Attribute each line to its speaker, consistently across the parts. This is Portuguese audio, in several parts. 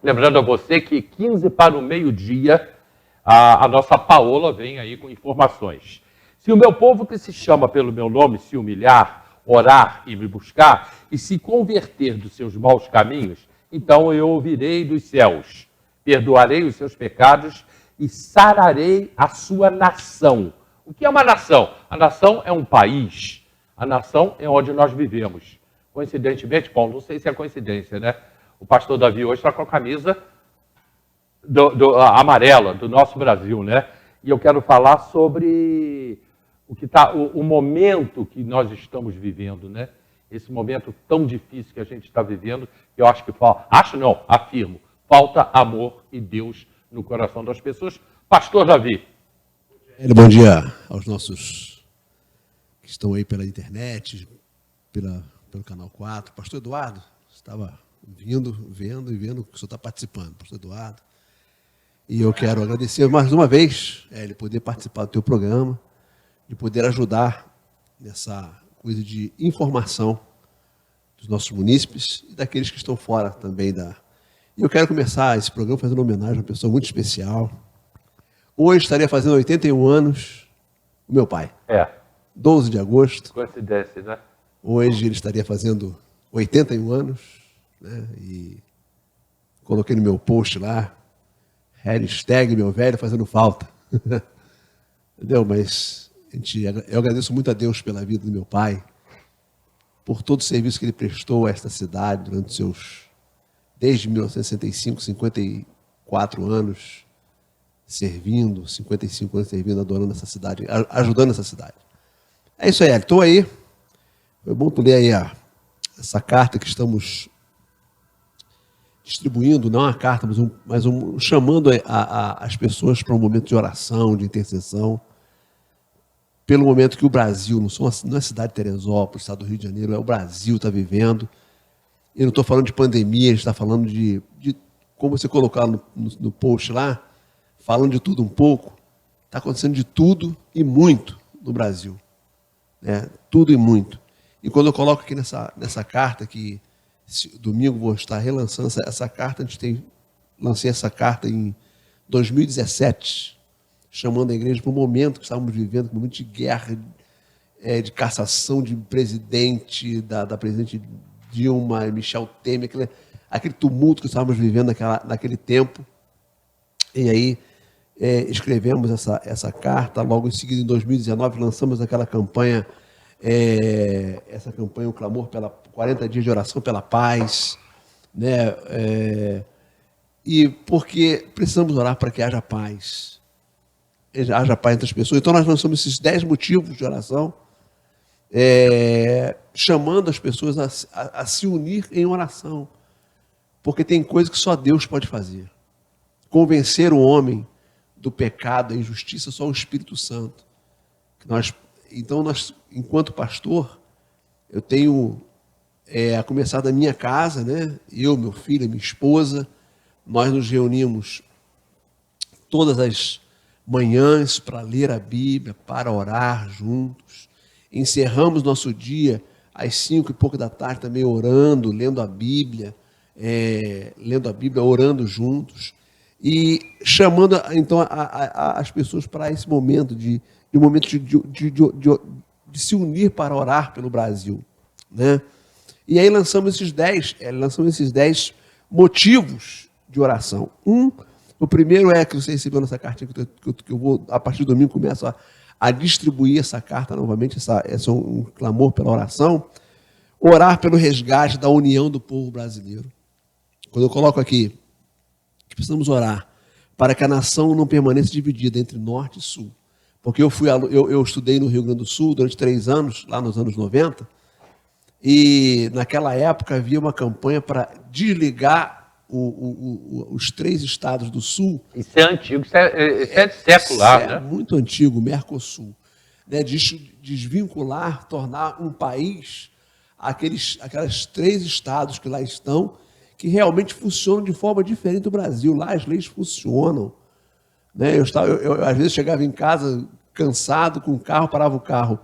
Speaker 1: Lembrando a você que 15 para o meio-dia, a nossa Paola vem aí com informações. Se o meu povo que se chama pelo meu nome se humilhar, orar e me buscar, e se converter dos seus maus caminhos, então eu ouvirei dos céus, perdoarei os seus pecados e sararei a sua nação. O que é uma nação? A nação é um país. A nação é onde nós vivemos. Coincidentemente, bom, não sei se é coincidência, né? O pastor Davi hoje está com a camisa amarela do nosso Brasil, né? E eu quero falar sobre o momento que nós estamos vivendo, né? Esse momento tão difícil que a gente está vivendo, eu acho que afirmo, falta amor e Deus no coração das pessoas. Pastor Davi.
Speaker 2: Bom dia aos nossos que estão aí pela internet, pelo Canal 4. Pastor Eduardo, estava vendo que o senhor está participando. Pastor Eduardo. E eu quero agradecer mais uma vez ele poder participar do teu programa, de poder ajudar nessa coisa de informação dos nossos munícipes e daqueles que estão fora também E eu quero começar esse programa fazendo uma homenagem a uma pessoa muito especial. Hoje estaria fazendo 81 anos o meu pai. 12 de agosto.
Speaker 1: Coincidência, né?
Speaker 2: Hoje ele estaria fazendo 81 anos, né? E coloquei no meu post lá, hashtag meu velho fazendo falta. Entendeu? Mas eu agradeço muito a Deus pela vida do meu pai, por todo o serviço que ele prestou a esta cidade durante desde 1965, 54 anos, servindo, 55 anos servindo, adorando essa cidade, ajudando essa cidade. É isso aí, estou aí. Foi bom tu ler aí essa carta que estamos distribuindo, não uma carta, mas chamando as pessoas para um momento de oração, de intercessão, pelo momento que o Brasil, não é a cidade de Teresópolis, estado do Rio de Janeiro, é o Brasil está vivendo. Eu não estou falando de pandemia, a gente está falando de como você colocar no post lá, falando de tudo um pouco, está acontecendo de tudo e muito no Brasil. Né? Tudo e muito. E quando eu coloco aqui nessa carta, que domingo vou estar relançando essa carta, lancei essa carta em 2017, chamando a igreja para um momento que estávamos vivendo, um momento de guerra, de cassação de presidente, da presidente Dilma, Michel Temer, aquele tumulto que estávamos vivendo naquele tempo. E aí escrevemos essa carta, logo em seguida, em 2019, lançamos aquela campanha, o clamor pela 40 dias de oração pela paz, né? E porque precisamos orar para que haja paz entre as pessoas. Então nós lançamos esses 10 motivos de oração, chamando as pessoas a se unir em oração, porque tem coisas que só Deus pode fazer. Convencer o homem do pecado, da injustiça, só o Espírito Santo. Então, enquanto pastor, eu tenho a começar da minha casa, né? Eu, meu filho, minha esposa, nós nos reunimos todas as manhãs para ler a Bíblia, para orar juntos. Encerramos nosso dia às 5 e pouco da tarde também orando, lendo a Bíblia, orando juntos e chamando então as pessoas para esse momento de se unir para orar pelo Brasil, né? E aí lançamos esses 10 motivos de oração. O primeiro que você recebeu nessa cartinha que eu vou, a partir do domingo, começo a distribuir essa carta novamente, esse é um clamor pela oração. Orar pelo resgate da união do povo brasileiro. Quando eu coloco aqui que precisamos orar para que a nação não permaneça dividida entre norte e sul. Porque eu estudei no Rio Grande do Sul durante 3 anos, lá nos anos 90, e naquela época havia uma campanha para desligar os 3 estados do Sul.
Speaker 1: Isso é antigo, isso é secular, né?
Speaker 2: Muito antigo, Mercosul. Né? Desvincular, tornar um país aqueles 3 estados que lá estão, que realmente funcionam de forma diferente do Brasil. Lá as leis funcionam. Né? Eu às vezes chegava em casa cansado com o carro, parava o carro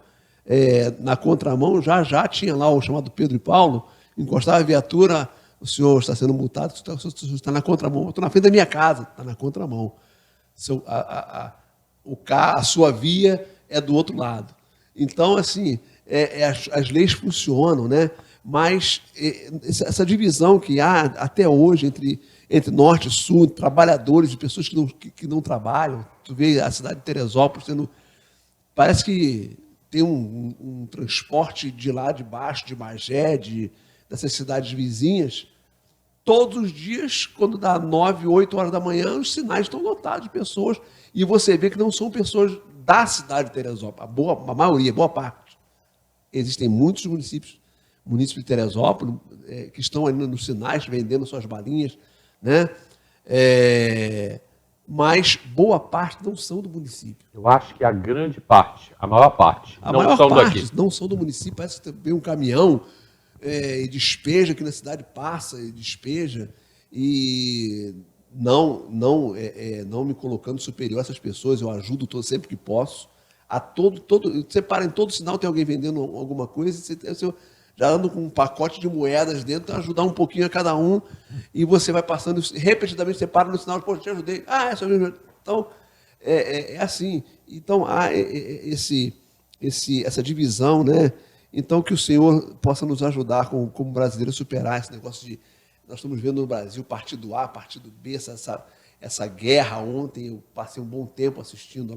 Speaker 2: na contramão, já tinha lá o chamado Pedro e Paulo, encostava a viatura o senhor está sendo multado, o senhor está na contramão. Eu estou na frente da minha casa, está na contramão. A sua via é do outro lado. Então, assim, as leis funcionam, né? Mas essa divisão que há até hoje entre norte e sul, trabalhadores e pessoas que não trabalham. Tu vê a cidade de Teresópolis tendo... Parece que tem um transporte de lá de baixo, de Magé, dessas cidades vizinhas. Todos os dias, quando dá 9, 8 horas da manhã, os sinais estão lotados de pessoas. E você vê que não são pessoas da cidade de Teresópolis, a maioria, boa parte. Existem muitos munícipes de Teresópolis que estão ali nos sinais, vendendo suas balinhas, né? Mas boa parte não são do município.
Speaker 1: Eu acho que a grande parte, a maior parte, não são daqui.
Speaker 2: Não são do município. Parece que vem um caminhão e despeja, aqui na cidade passa e despeja, e não me colocando superior a essas pessoas, eu ajudo sempre que posso. Você para em todo sinal, tem alguém vendendo alguma coisa, você já anda com um pacote de moedas dentro, ajudar um pouquinho a cada um, e você vai passando, repetidamente você para no sinal, pô, te ajudei, só me ajudei. Então, é assim. Então, há essa divisão, né? Então, que o Senhor possa nos ajudar, como brasileiros, a superar esse negócio de... Nós estamos vendo no Brasil partido A, partido B, essa guerra. Ontem eu passei um bom tempo assistindo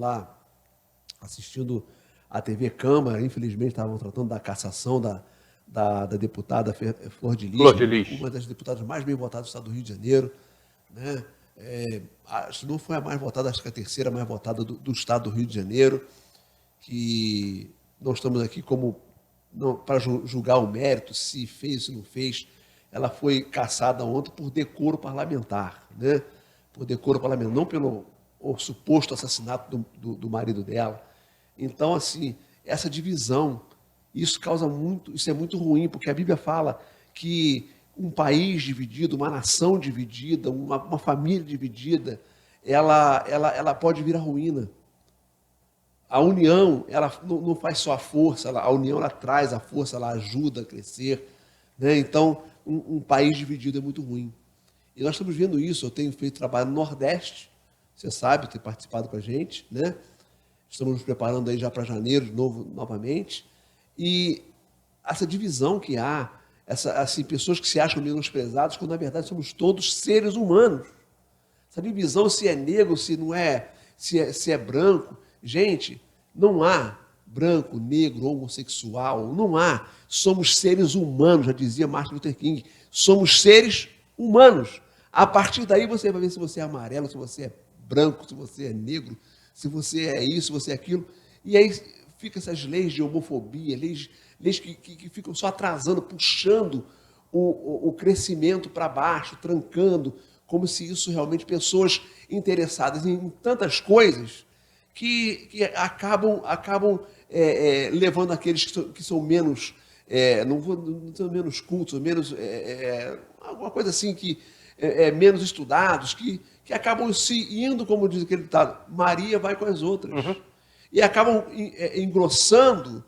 Speaker 2: a TV Câmara. Infelizmente, estavam tratando da cassação da deputada Flor de Lis, uma das deputadas mais bem votadas do estado do Rio de Janeiro, né? Se não foi a mais votada, acho que a terceira mais votada do estado do Rio de Janeiro, que nós estamos aqui para julgar o mérito, se fez, se não fez. Ela foi cassada ontem por decoro parlamentar, né? Por decoro parlamentar, não pelo suposto assassinato do marido dela. Então, assim, essa divisão, isso é muito ruim, porque a Bíblia fala que um país dividido, uma nação dividida, uma família dividida, ela pode vir à ruína. A união, ela não faz só a força, a união ela traz a força, ela ajuda a crescer, né? Então, um país dividido é muito ruim. E nós estamos vendo isso. Eu tenho feito trabalho no Nordeste, você sabe, ter participado com a gente, né? Estamos nos preparando aí já para janeiro, novamente. E essa divisão que há, pessoas que se acham menosprezadas, quando na verdade somos todos seres humanos. Essa divisão, se é negro, se não é, se é branco. Gente, não há branco, negro, homossexual, não há. Somos seres humanos, já dizia Martin Luther King. Somos seres humanos. A partir daí você vai ver se você é amarelo, se você é branco, se você é negro, se você é isso, se você é aquilo. E aí ficam essas leis de homofobia, leis que ficam só atrasando, puxando o crescimento para baixo, trancando, como se isso realmente, pessoas interessadas em tantas coisas que acabam levando aqueles que são menos, não são menos cultos, menos, alguma coisa assim, que menos estudados, que acabam se indo, como diz aquele ditado, Maria vai com as outras. Uhum. E acabam engrossando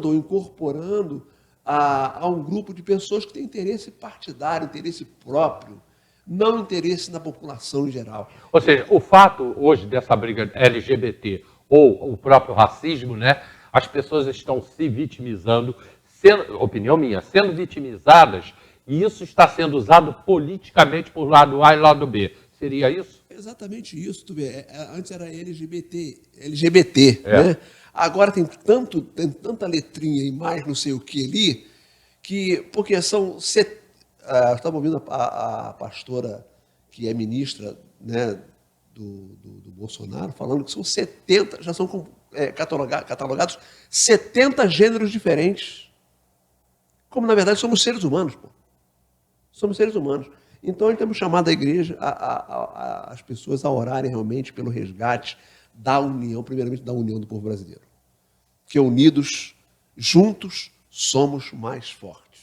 Speaker 2: ou incorporando a um grupo de pessoas que têm interesse partidário, interesse próprio, não interesse na população em geral.
Speaker 1: Ou seja, o fato hoje dessa briga LGBT ou o próprio racismo, né? As pessoas estão se vitimizando, opinião minha, sendo vitimizadas, e isso está sendo usado politicamente por lado A e lado B. Seria isso?
Speaker 2: Exatamente isso. Tu vê, antes era LGBT, né? Agora tem tanta letrinha e mais não sei o que ali, porque são... Eu estava ouvindo a pastora, que é ministra, né, do Bolsonaro, falando que são 70, já são catalogados 70 gêneros diferentes. Como, na verdade, somos seres humanos, pô. Somos seres humanos. Então, nós temos chamado a igreja, as pessoas a orarem realmente pelo resgate da união, primeiramente da união do povo brasileiro. Que unidos, juntos, somos mais fortes.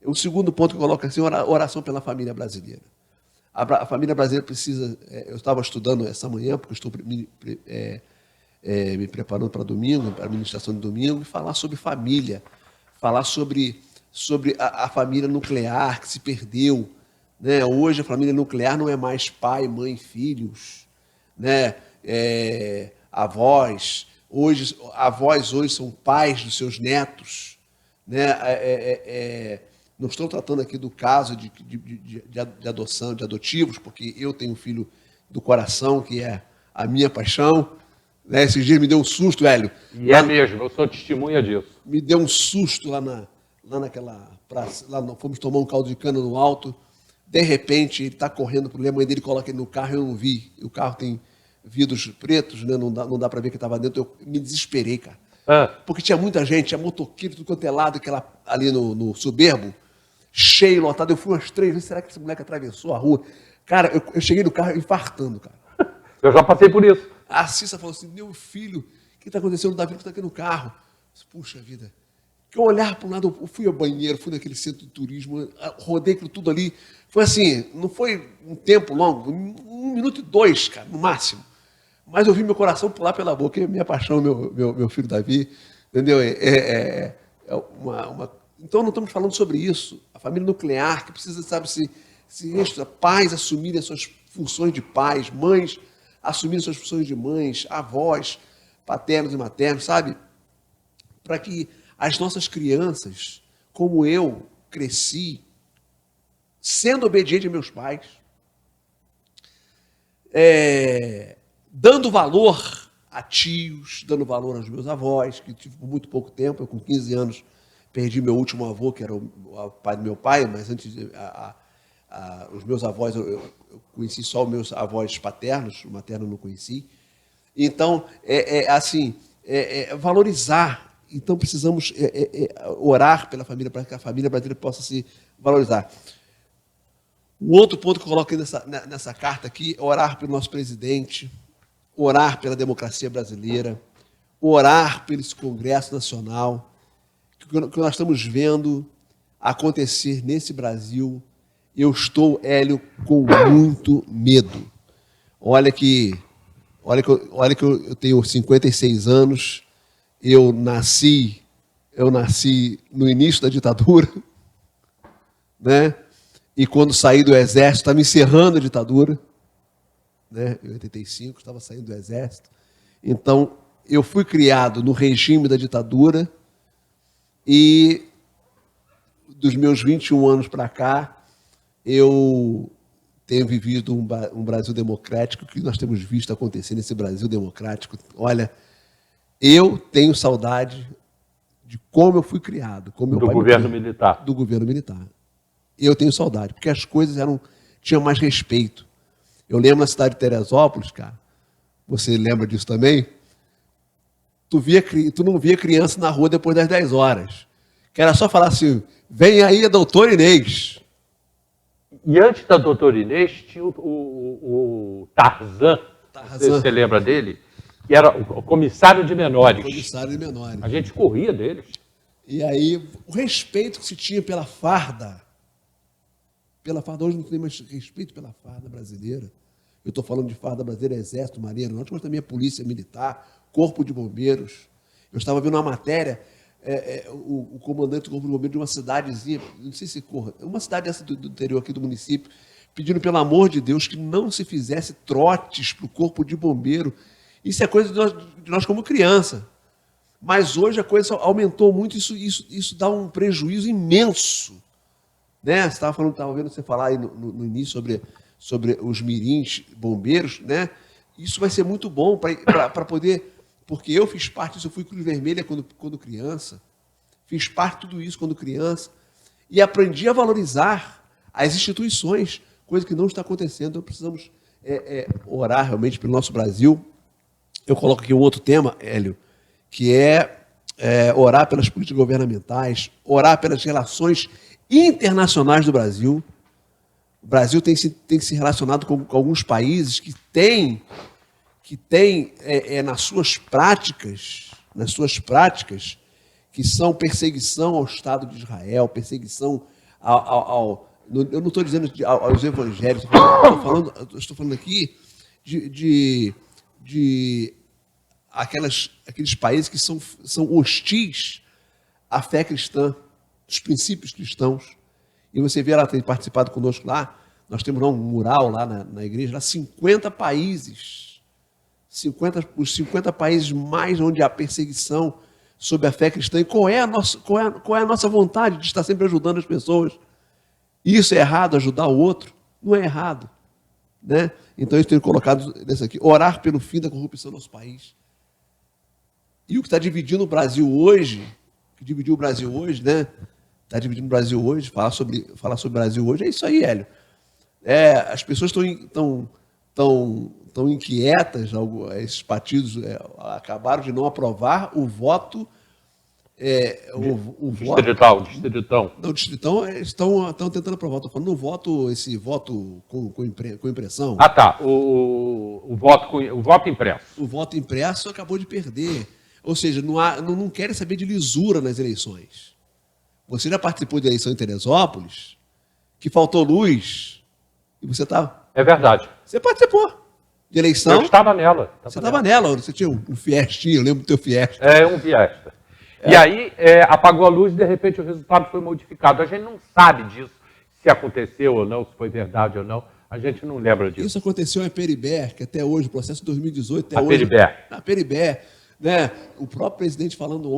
Speaker 2: O segundo ponto que eu coloco assim, oração pela família brasileira. A família brasileira precisa... Eu estava estudando essa manhã, porque estou me preparando para domingo, para a ministração de domingo, e falar sobre família, falar sobre sobre a família nuclear que se perdeu, né? Hoje a família nuclear não é mais pai, mãe, filhos, né? Avós. Avós hoje são pais dos seus netos, né? Não estou tratando aqui do caso de adoção, de adotivos, porque eu tenho um filho do coração, que é a minha paixão. Né? Esses dias me deu um susto, Hélio.
Speaker 1: E é mesmo, eu sou testemunha disso.
Speaker 2: Me deu um susto lá naquela praça. Fomos tomar um caldo de cana no alto. De repente, ele está correndo para a mãe dele, coloca ele no carro, eu não vi. O carro tem vidros pretos, né? Não dá para ver que estava dentro. Eu me desesperei, cara. Porque tinha muita gente, tinha motoqueiro, tudo quanto é lado, ali no Soberbo, cheio, lotado. Eu fui umas 3 vezes, será que esse moleque atravessou a rua? Cara, eu cheguei no carro infartando, cara.
Speaker 1: Eu já passei por isso.
Speaker 2: A Cissa falou assim, meu filho, o que está acontecendo? O Davi está aqui no carro. Puxa vida. Que eu olhar para um lado, eu fui ao banheiro, fui naquele centro de turismo, rodei aquilo tudo ali. Foi assim, não foi um tempo longo, 1 minuto e 2, cara, no máximo. Mas eu vi meu coração pular pela boca, minha paixão, meu filho Davi, entendeu? Então não estamos falando sobre isso. A família nuclear, que precisa, sabe, pais assumirem as suas funções de pais, mães assumirem suas funções de mães, avós, paternos e maternos, sabe? Para que as nossas crianças, como eu cresci, sendo obediente a meus pais, dando valor a tios, dando valor aos meus avós, que tive por muito pouco tempo. Eu, com 15 anos, perdi meu último avô, que era o pai do meu pai, mas antes, os meus avós, eu conheci só os meus avós paternos, o materno eu não conheci. Então, valorizar. Então, precisamos orar pela família, para que a família brasileira possa se valorizar. Um outro ponto que eu coloquei nessa carta aqui é orar pelo nosso presidente, orar pela democracia brasileira, orar pelo esse Congresso Nacional, que nós estamos vendo acontecer nesse Brasil. Eu estou, Hélio, com muito medo. Olha que eu tenho 56 anos, eu nasci no início da ditadura, né? E quando saí do Exército, estava encerrando a ditadura, né? Em 85, estava saindo do Exército. Então, eu fui criado no regime da ditadura e dos meus 21 anos para cá, eu tenho vivido um Brasil democrático, que nós temos visto acontecer nesse Brasil democrático. Olha, eu tenho saudade de como eu fui criado. Como meu pai
Speaker 1: governo militar.
Speaker 2: Do governo militar. Eu tenho saudade, porque as coisas tinham mais respeito. Eu lembro na cidade de Teresópolis, cara, você lembra disso também? Tu não via criança na rua depois das 10 horas. Que era só falar assim, vem aí a doutora Inês.
Speaker 1: E antes da doutora Inês, tinha o Tarzan. Você lembra dele? Que era o comissário de menores.
Speaker 2: Comissário de menores.
Speaker 1: A gente corria deles.
Speaker 2: E aí, o respeito que se tinha pela farda, hoje não tem mais respeito pela farda brasileira. Eu estou falando de farda brasileira, Exército, Marinha Aeronáutica, mas também a Polícia Militar, Corpo de Bombeiros. Eu estava vendo uma matéria, o comandante do Corpo de Bombeiros de uma cidadezinha, não sei se corra, uma cidade dessa do interior aqui do município, pedindo, pelo amor de Deus, que não se fizesse trotes para o Corpo de Bombeiro. Isso é coisa de nós como criança. Mas hoje a coisa aumentou muito, isso dá um prejuízo imenso. Né? Você estava vendo você falar aí no início sobre os mirins bombeiros, né? Isso vai ser muito bom para poder, porque eu fiz parte disso, eu fui Cruz Vermelha quando criança, fiz parte de tudo isso quando criança, e aprendi a valorizar as instituições, coisa que não está acontecendo. Então precisamos orar realmente pelo nosso Brasil. Eu coloco aqui um outro tema, Hélio, que é orar pelas políticas governamentais, orar pelas relações internacionais do Brasil. O Brasil tem se relacionado com alguns países que têm nas suas práticas, que são perseguição ao Estado de Israel, perseguição eu não estou dizendo aos evangélicos, estou falando aqui de aqueles países que são hostis à fé cristã, dos princípios cristãos. E você vê, ela tem participado conosco lá, nós temos lá um mural lá na igreja, lá 50 países, os 50 países mais onde há perseguição sobre a fé cristã. E qual é a nossa vontade de estar sempre ajudando as pessoas? Isso é errado, ajudar o outro? Não é errado. Né? Então, eu tenho colocado nesse aqui, orar pelo fim da corrupção no nosso país. E o que está dividindo o Brasil hoje, né? Está dividindo o Brasil hoje, falar sobre o Brasil hoje, é isso aí, Hélio. As pessoas estão inquietas, esses partidos acabaram de não aprovar o voto.
Speaker 1: Distritão.
Speaker 2: Não, distritão, estão tentando aprovar. Estou falando esse voto com impressão.
Speaker 1: Ah, tá. O voto impresso.
Speaker 2: O voto impresso acabou de perder. Ou seja, não querem saber de lisura nas eleições. Você já participou de eleição em Teresópolis, que faltou luz, e você estava...
Speaker 1: É verdade.
Speaker 2: Você participou de eleição.
Speaker 1: Eu estava nela.
Speaker 2: Você estava nela, você tinha um Fiestinha, eu lembro do teu Fiesta.
Speaker 1: Um Fiesta. E aí, apagou a luz e, de repente, o resultado foi modificado. A gente não sabe disso, se aconteceu ou não, se foi verdade ou não. A gente não lembra disso.
Speaker 2: Isso aconteceu em Peribé, que até hoje, o processo de 2018, até hoje...
Speaker 1: Peribé.
Speaker 2: Na Peribé. Né? O próprio presidente falando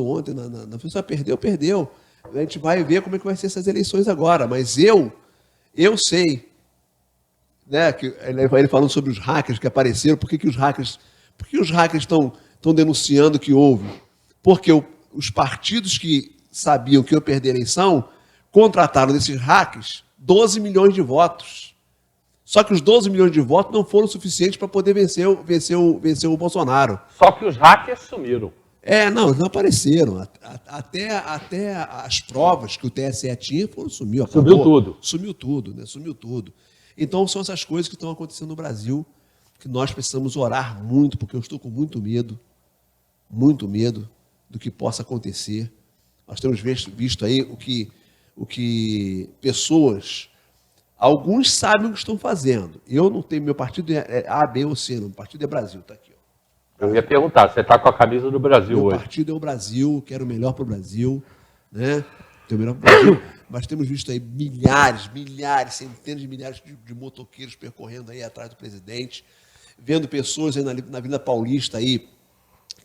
Speaker 2: ontem, na pessoa perdeu. A gente vai ver como é que vai ser essas eleições agora. Mas eu sei, né, que ele falando sobre os hackers que apareceram, por que os hackers estão denunciando que houve? Porque os partidos que sabiam que iam perder a eleição contrataram desses hackers 12 milhões de votos. Só que os 12 milhões de votos não foram suficientes para poder vencer o Bolsonaro.
Speaker 1: Só que os hackers sumiram.
Speaker 2: Não apareceram. Até as provas que o TSE tinha sumiu tudo. Sumiu tudo, né? Sumiu tudo. Então, são essas coisas que estão acontecendo no Brasil, que nós precisamos orar muito, porque eu estou com muito medo do que possa acontecer. Nós temos visto aí o que pessoas, alguns sabem o que estão fazendo. Eu não tenho, meu partido é A, B ou C, meu partido é Brasil, está aqui. Ó.
Speaker 1: Eu ia perguntar, você está com a camisa do Brasil
Speaker 2: meu
Speaker 1: hoje?
Speaker 2: Meu partido é o Brasil, quero o melhor para o Brasil, né? Tem o melhor para o Brasil, mas temos visto aí milhares, centenas de milhares de motoqueiros percorrendo aí atrás do presidente, vendo pessoas aí na Avenida Paulista aí,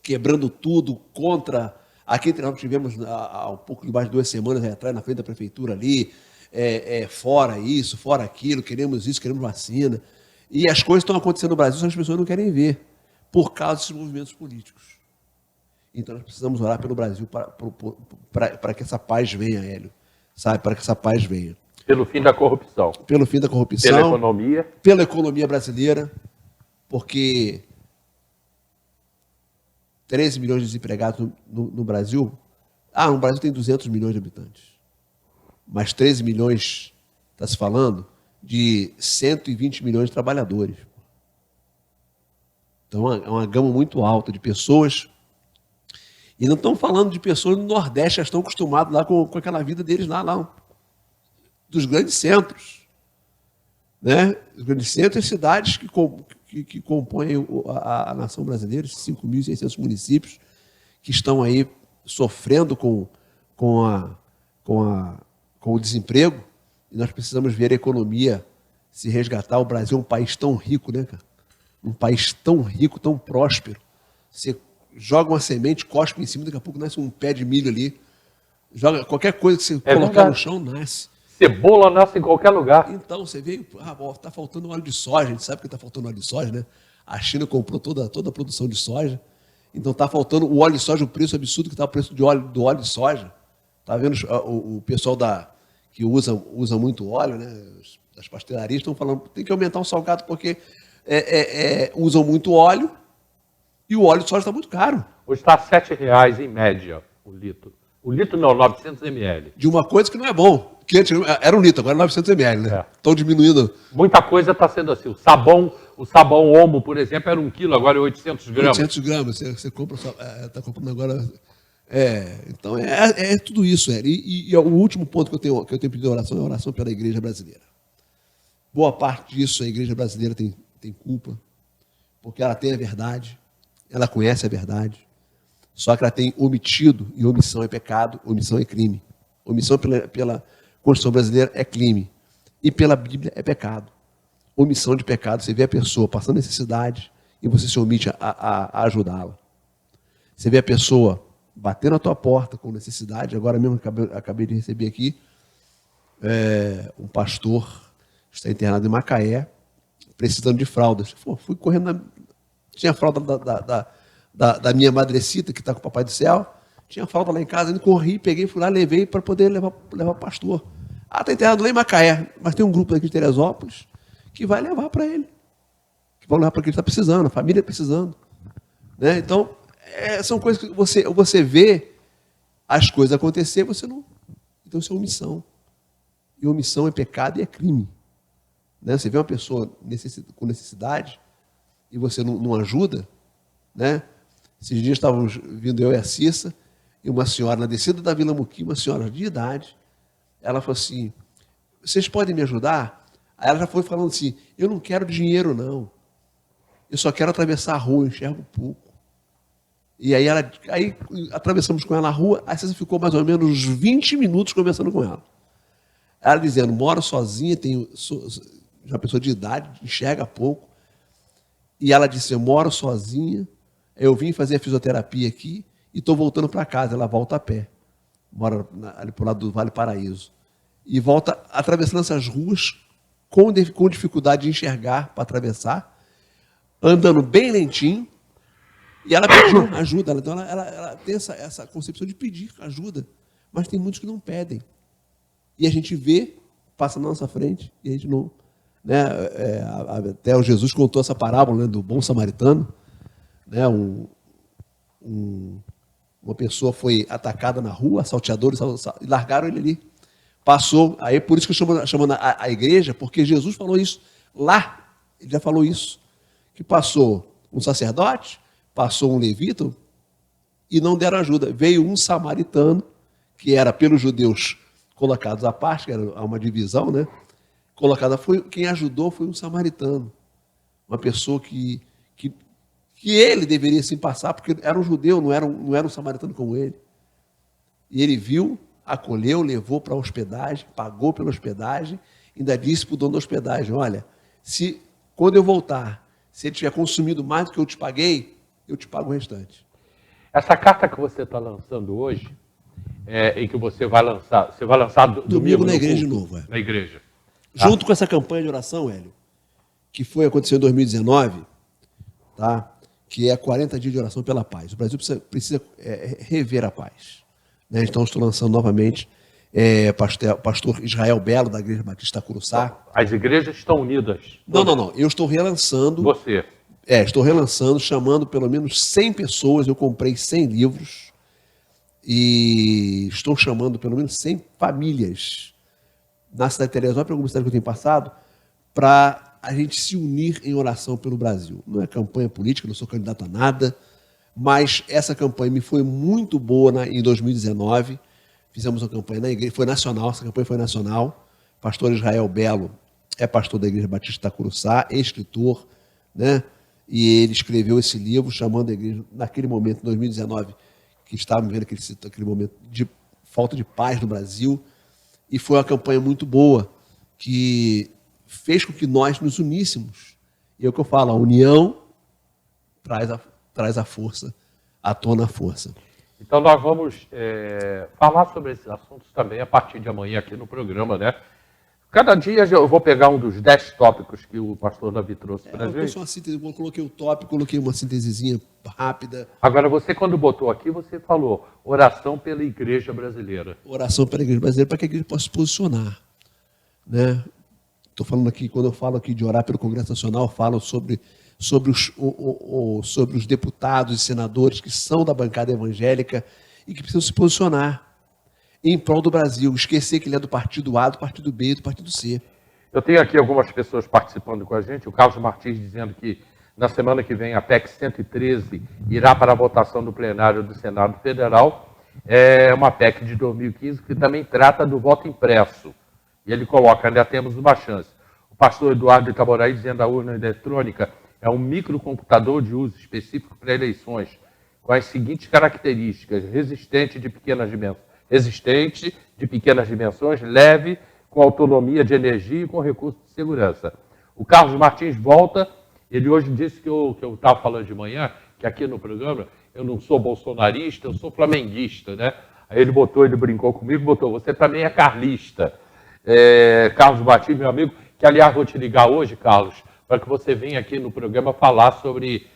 Speaker 2: quebrando tudo contra... Aqui nós tivemos há um pouco mais de 2 semanas atrás, na frente da prefeitura ali, fora isso, fora aquilo, queremos isso, queremos vacina. E as coisas estão acontecendo no Brasil, só as pessoas não querem ver, por causa desses movimentos políticos. Então nós precisamos orar pelo Brasil para que essa paz venha, Hélio. Sabe, para que essa paz venha.
Speaker 1: Pelo fim da corrupção.
Speaker 2: Pelo fim da corrupção.
Speaker 1: Pela economia.
Speaker 2: Pela economia brasileira, porque 13 milhões de desempregados no Brasil. No Brasil tem 200 milhões de habitantes. Mas 13 milhões, está se falando, de 120 milhões de trabalhadores. Então, é uma gama muito alta de pessoas. E não estão falando de pessoas no Nordeste, já estão acostumados lá com aquela vida deles lá dos grandes centros. Né? Os grandes centros e cidades que compõem a nação brasileira, 5.600 municípios que estão aí sofrendo com o desemprego, e nós precisamos ver a economia se resgatar. O Brasil é um país tão rico, né, cara? Um país tão rico, tão próspero. Você joga uma semente, cospe em cima, daqui a pouco nasce um pé de milho ali. Joga qualquer coisa que você colocar
Speaker 1: verdade.
Speaker 2: No chão, nasce.
Speaker 1: Cebola nasce em qualquer lugar.
Speaker 2: Então, você vê, está faltando óleo de soja, a gente sabe que está faltando óleo de soja, né? A China comprou toda a produção de soja, então está faltando o óleo de soja, o preço absurdo que está o preço do óleo de soja. Está vendo o pessoal que usa muito óleo, né? Das pastelarias estão falando tem que aumentar o salgado porque usam muito óleo e o óleo de soja está muito caro.
Speaker 1: Hoje está R$ 7,00 em média o litro. O litro não, 900 ml.
Speaker 2: De uma coisa que não é bom. Que antes era um litro, agora é 900 ml, né? Estão diminuindo.
Speaker 1: Muita coisa está sendo assim. O sabão Omo, por exemplo, era 1 quilo, agora é 800 gramas.
Speaker 2: 800 gramas. Você compra, está comprando agora... Então, tudo isso. E o último ponto que eu tenho pedido oração é a oração pela igreja brasileira. Boa parte disso, a igreja brasileira tem culpa, porque ela tem a verdade, ela conhece a verdade, só que ela tem omitido, e omissão é pecado, omissão é crime. Omissão pela Constituição brasileira é crime. E pela Bíblia é pecado. Omissão de pecado, você vê a pessoa passando necessidade e você se omite a ajudá-la. Você vê a pessoa batendo na tua porta com necessidade. Agora mesmo acabei de receber aqui um pastor que está internado em Macaé, precisando de fraldas. Fui correndo, tinha a fralda da minha madrecita, que está com o Papai do Céu, tinha a fralda lá em casa, corri, peguei, fui lá, levei para poder levar o pastor. Está internado lá em Macaé, mas tem um grupo aqui de Teresópolis que vai levar para ele. Que vão levar para ele, está precisando, a família precisando. Né? Então, são coisas que você vê as coisas acontecer, você não... Então, isso é omissão. E omissão é pecado e é crime. Né? Você vê uma pessoa com necessidade e você não ajuda, né? Esses dias estávamos vindo eu e a Cissa, e uma senhora na descida da Vila Muqui, uma senhora de idade, ela falou assim, vocês podem me ajudar? Aí ela já foi falando assim, eu não quero dinheiro não, eu só quero atravessar a rua, eu enxergo pouco. E aí atravessamos com ela a rua, a Cissa ficou mais ou menos uns 20 minutos conversando com ela. Ela dizendo, moro sozinha, já uma pessoa de idade, enxerga pouco. E ela disse, eu moro sozinha, eu vim fazer a fisioterapia aqui e estou voltando para casa. Ela volta a pé, mora ali para o lado do Vale Paraíso. E volta atravessando essas ruas com dificuldade de enxergar para atravessar, andando bem lentinho. E ela pediu ajuda. Então ela tem essa concepção de pedir ajuda. Mas tem muitos que não pedem. E a gente vê, passa na nossa frente, e a gente não... Né? Até o Jesus contou essa parábola, né, do bom samaritano. Né? Uma pessoa foi atacada na rua, salteadores, e largaram ele ali. Passou, aí por isso que eu chamo a igreja, porque Jesus falou isso lá, ele já falou isso, que passou um sacerdote, passou um levita, e não deram ajuda. Veio um samaritano, que era pelos judeus colocados à parte, que era uma divisão, né? Quem ajudou foi um samaritano, uma pessoa que ele deveria sim passar, porque era um judeu, não era um samaritano como ele. E ele viu, acolheu, levou para a hospedagem, pagou pela hospedagem, ainda disse para o dono da hospedagem, olha, quando eu voltar, se ele tiver consumido mais do que eu te paguei, eu te pago o restante.
Speaker 1: Essa carta que você está lançando hoje, e que você vai lançar domingo
Speaker 2: na igreja de novo.
Speaker 1: Na igreja.
Speaker 2: Junto com essa campanha de oração, Hélio, que aconteceu em 2019, tá? Que é 40 dias de oração pela paz. O Brasil precisa rever a paz. Né? Então, estou lançando novamente pastor Israel Belo, da Igreja Batista Curuçá.
Speaker 1: As igrejas estão unidas.
Speaker 2: Não. Eu estou relançando.
Speaker 1: Você?
Speaker 2: Estou relançando, chamando pelo menos 100 pessoas. Eu comprei 100 livros. E estou chamando pelo menos 100 famílias na cidade de Teresópolis, alguma cidade que eu tenho passado, para a gente se unir em oração pelo Brasil. Não é campanha política, não sou candidato a nada, mas essa campanha me foi muito boa em 2019. Fizemos uma campanha na igreja, foi nacional, essa campanha foi nacional. Pastor Israel Belo é pastor da Igreja Batista Curuçá, escritor, né? E ele escreveu esse livro chamando a igreja, naquele momento, em 2019, que estávamos vendo aquele momento de falta de paz no Brasil. E foi uma campanha muito boa, que fez com que nós nos uníssemos. E é o que eu falo, a união traz a força, à tona a força.
Speaker 1: Então nós vamos falar sobre esses assuntos também a partir de amanhã aqui no programa, né? Cada dia eu vou pegar um dos 10 tópicos que o pastor Davi trouxe para a gente.
Speaker 2: Eu coloquei o tópico, coloquei uma síntesezinha rápida.
Speaker 1: Agora, você quando botou aqui, você falou oração pela igreja brasileira.
Speaker 2: Oração pela igreja brasileira, para que a igreja possa se posicionar. Né? Estou falando aqui, quando eu falo aqui de orar pelo Congresso Nacional, eu falo sobre os deputados e senadores que são da bancada evangélica e que precisam se posicionar em prol do Brasil, esquecer que ele é do partido A, do partido B, do partido C.
Speaker 1: Eu tenho aqui algumas pessoas participando com a gente, o Carlos Martins dizendo que na semana que vem a PEC 113 irá para a votação do plenário do Senado Federal. É uma PEC de 2015 que também trata do voto impresso. E ele coloca, ainda temos uma chance. O pastor Eduardo Itaboraí dizendo que a urna eletrônica é um microcomputador de uso específico para eleições, com as seguintes características: resistente de pequenas resistente, de pequenas dimensões, leve, com autonomia de energia e com recursos de segurança. O Carlos Martins volta, ele hoje disse que eu estava falando de manhã, que aqui no programa eu não sou bolsonarista, eu sou flamenguista, né? Aí ele brincou comigo, você também é carlista. Carlos Martins, meu amigo, que aliás vou te ligar hoje, Carlos, para que você venha aqui no programa falar sobre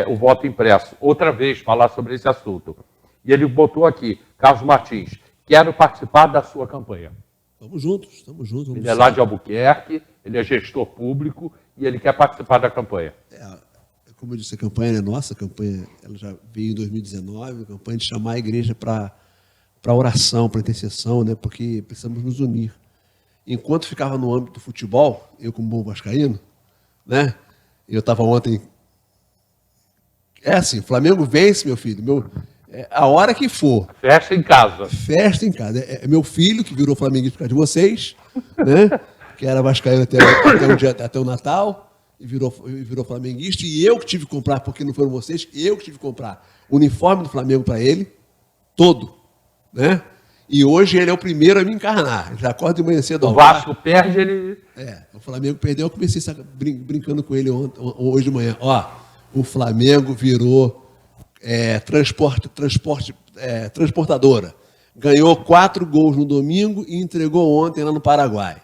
Speaker 1: o voto impresso. Outra vez falar sobre esse assunto. E ele botou aqui, Carlos Martins, quero participar da sua campanha.
Speaker 2: Estamos juntos.
Speaker 1: Ele é lá de Albuquerque, ele é gestor público e ele quer participar da campanha.
Speaker 2: Como eu disse, a campanha é nossa, a campanha ela já veio em 2019, a campanha de chamar a igreja para oração, para intercessão, né, porque precisamos nos unir. Enquanto ficava no âmbito do futebol, eu como bom vascaíno, né, eu estava ontem... o Flamengo vence, meu filho, a hora que for.
Speaker 1: Festa em casa.
Speaker 2: Festa em casa. É meu filho, que virou flamenguista por causa de vocês, né? Que era vascaíno até o Natal, e virou flamenguista, e eu que tive que comprar, porque não foram vocês, eu que tive que comprar o uniforme do Flamengo para ele, todo, né? E hoje ele é o primeiro a me encarnar. Já acorda de manhã cedo.
Speaker 1: O Vasco perde, ele...
Speaker 2: O Flamengo perdeu, eu comecei brincando com ele hoje de manhã. O Flamengo virou... transportadora. Ganhou 4 gols no domingo e entregou ontem lá no Paraguai.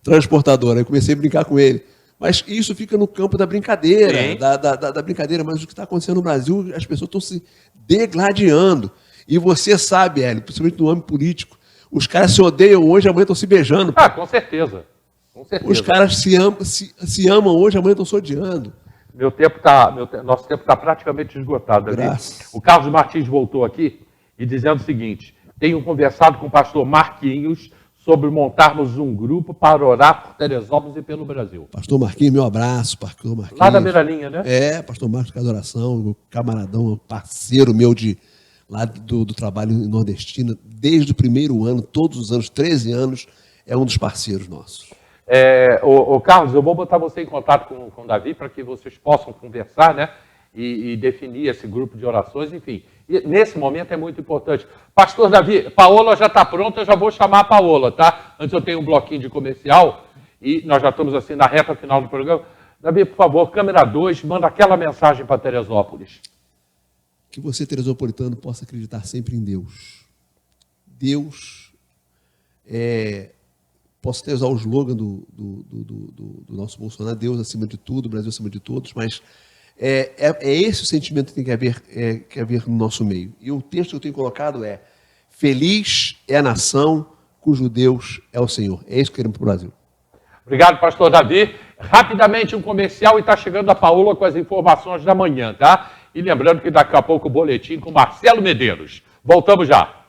Speaker 2: Transportadora. Eu comecei a brincar com ele. Mas isso fica no campo da brincadeira, da brincadeira. Mas o que está acontecendo no Brasil, as pessoas estão se degladiando. E você sabe, Hélio, principalmente no âmbito político, os caras se odeiam hoje, amanhã estão se beijando.
Speaker 1: Com certeza.
Speaker 2: Os caras se amam hoje, amanhã estão se odiando.
Speaker 1: Nosso tempo está praticamente esgotado.
Speaker 2: Graças.
Speaker 1: O Carlos Martins voltou aqui e dizendo o seguinte: tenho conversado com o pastor Marquinhos sobre montarmos um grupo para orar por Teresópolis e pelo Brasil.
Speaker 2: Pastor Marquinhos, meu abraço, pastor Marquinhos.
Speaker 1: Lá da Beiralinha, né?
Speaker 2: Pastor Marcos de Adoração, camaradão, parceiro meu lá do trabalho nordestino, desde o primeiro ano, todos os anos, 13 anos, é um dos parceiros nossos.
Speaker 1: Carlos, eu vou botar você em contato com o Davi para que vocês possam conversar, né? E definir esse grupo de orações, enfim. E nesse momento é muito importante. Pastor Davi, Paola já está pronta, eu já vou chamar a Paola, tá? Antes eu tenho um bloquinho de comercial e nós já estamos assim na reta final do programa. Davi, por favor, câmera 2, manda aquela mensagem para Teresópolis.
Speaker 2: Que você, teresopolitano, possa acreditar sempre em Deus. Deus posso até usar o slogan do nosso Bolsonaro, Deus acima de tudo, Brasil acima de todos, mas é esse o sentimento que tem que haver no nosso meio. E o texto que eu tenho colocado é: feliz é a nação cujo Deus é o Senhor. É isso que queremos para o Brasil.
Speaker 1: Obrigado, pastor Davi. Rapidamente um comercial e está chegando a Paola com as informações da manhã, tá? E lembrando que daqui a pouco o boletim com Marcelo Medeiros. Voltamos já.